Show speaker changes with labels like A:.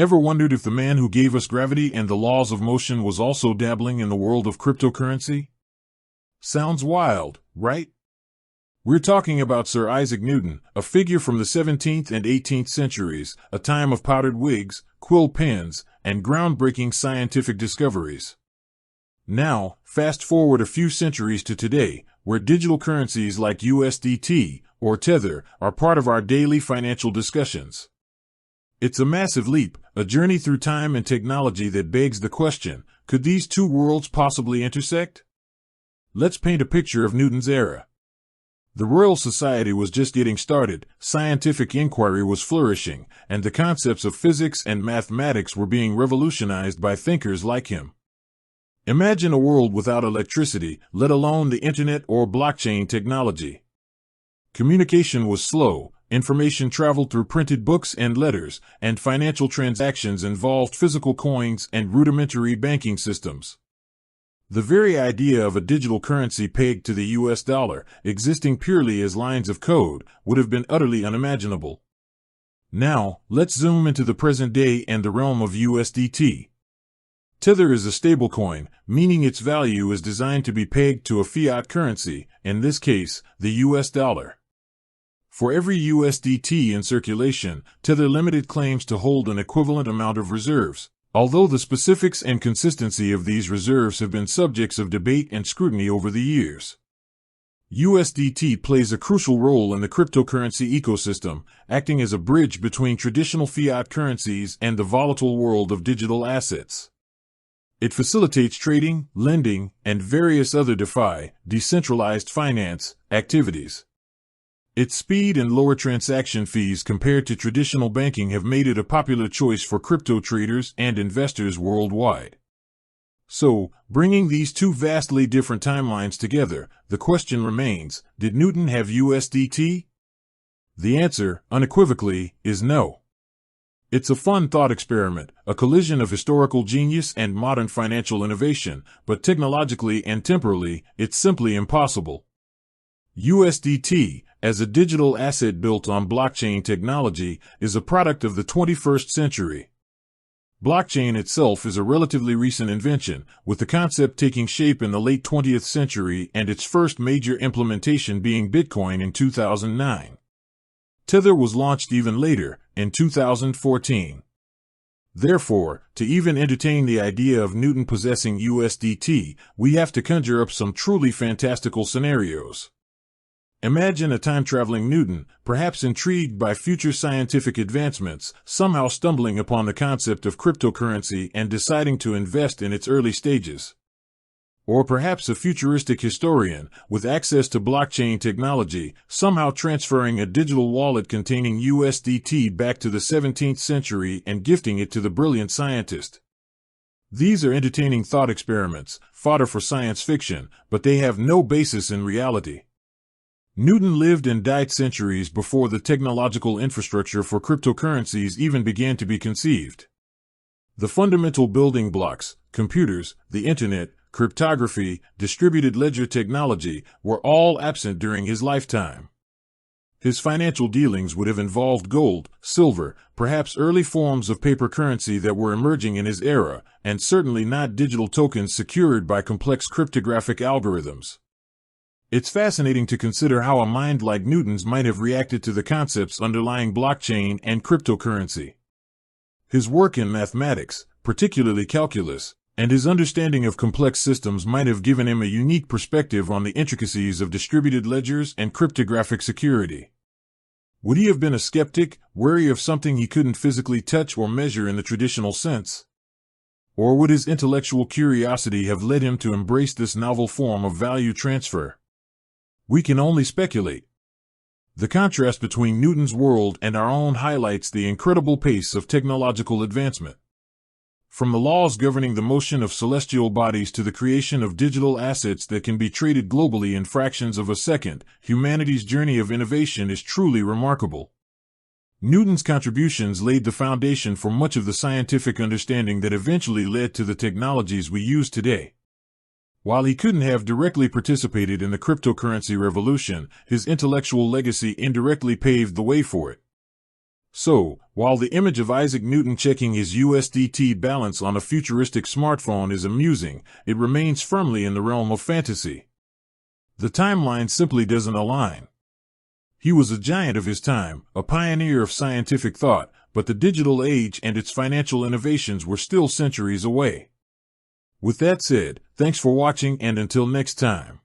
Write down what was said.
A: Ever wondered if the man who gave us gravity and the laws of motion was also dabbling in the world of cryptocurrency? Sounds wild, right? We're talking about Sir Isaac Newton, a figure from the 17th and 18th centuries, a time of powdered wigs, quill pens, and groundbreaking scientific discoveries. Now, fast forward a few centuries to today, where digital currencies like USDT or Tether are part of our daily financial discussions. It's a massive leap, a journey through time and technology that begs the question, could these two worlds possibly intersect? Let's paint a picture of Newton's era. The Royal Society was just getting started, scientific inquiry was flourishing, and the concepts of physics and mathematics were being revolutionized by thinkers like him. Imagine a world without electricity, let alone the internet or blockchain technology. Communication was slow, information traveled through printed books and letters, and financial transactions involved physical coins and rudimentary banking systems. The very idea of a digital currency pegged to the US dollar, existing purely as lines of code, would have been utterly unimaginable. Now, let's zoom into the present day and the realm of USDT. Tether is a stablecoin, meaning its value is designed to be pegged to a fiat currency, in this case, the US dollar. For every USDT in circulation, Tether Limited claims to hold an equivalent amount of reserves, although the specifics and consistency of these reserves have been subjects of debate and scrutiny over the years. USDT plays a crucial role in the cryptocurrency ecosystem, acting as a bridge between traditional fiat currencies and the volatile world of digital assets. It facilitates trading, lending, and various other decentralized finance activities. Its speed and lower transaction fees compared to traditional banking have made it a popular choice for crypto traders and investors worldwide. So, bringing these two vastly different timelines together, the question remains, did Newton have USDT? The answer, unequivocally, is no. It's a fun thought experiment, a collision of historical genius and modern financial innovation, but technologically and temporally, it's simply impossible. USDT, as a digital asset built on blockchain technology, is a product of the 21st century. Blockchain itself is a relatively recent invention, with the concept taking shape in the late 20th century and its first major implementation being Bitcoin in 2009. Tether was launched even later, in 2014. Therefore, to even entertain the idea of Newton possessing USDT, we have to conjure up some truly fantastical scenarios. Imagine a time-traveling Newton, perhaps intrigued by future scientific advancements, somehow stumbling upon the concept of cryptocurrency and deciding to invest in its early stages. Or perhaps a futuristic historian, with access to blockchain technology, somehow transferring a digital wallet containing USDT back to the 17th century and gifting it to the brilliant scientist. These are entertaining thought experiments, fodder for science fiction, but they have no basis in reality. Newton lived and died centuries before the technological infrastructure for cryptocurrencies even began to be conceived. The fundamental building blocks, computers, the internet, cryptography, distributed ledger technology, were all absent during his lifetime. His financial dealings would have involved gold, silver, perhaps early forms of paper currency that were emerging in his era, and certainly not digital tokens secured by complex cryptographic algorithms. It's fascinating to consider how a mind like Newton's might have reacted to the concepts underlying blockchain and cryptocurrency. His work in mathematics, particularly calculus, and his understanding of complex systems might have given him a unique perspective on the intricacies of distributed ledgers and cryptographic security. Would he have been a skeptic, wary of something he couldn't physically touch or measure in the traditional sense? Or would his intellectual curiosity have led him to embrace this novel form of value transfer? We can only speculate. The contrast between Newton's world and our own highlights the incredible pace of technological advancement. From the laws governing the motion of celestial bodies to the creation of digital assets that can be traded globally in fractions of a second, humanity's journey of innovation is truly remarkable. Newton's contributions laid the foundation for much of the scientific understanding that eventually led to the technologies we use today. While he couldn't have directly participated in the cryptocurrency revolution, his intellectual legacy indirectly paved the way for it. So, while the image of Isaac Newton checking his USDT balance on a futuristic smartphone is amusing, it remains firmly in the realm of fantasy. The timeline simply doesn't align. He was a giant of his time, a pioneer of scientific thought, but the digital age and its financial innovations were still centuries away. With that said, thanks for watching, and until next time.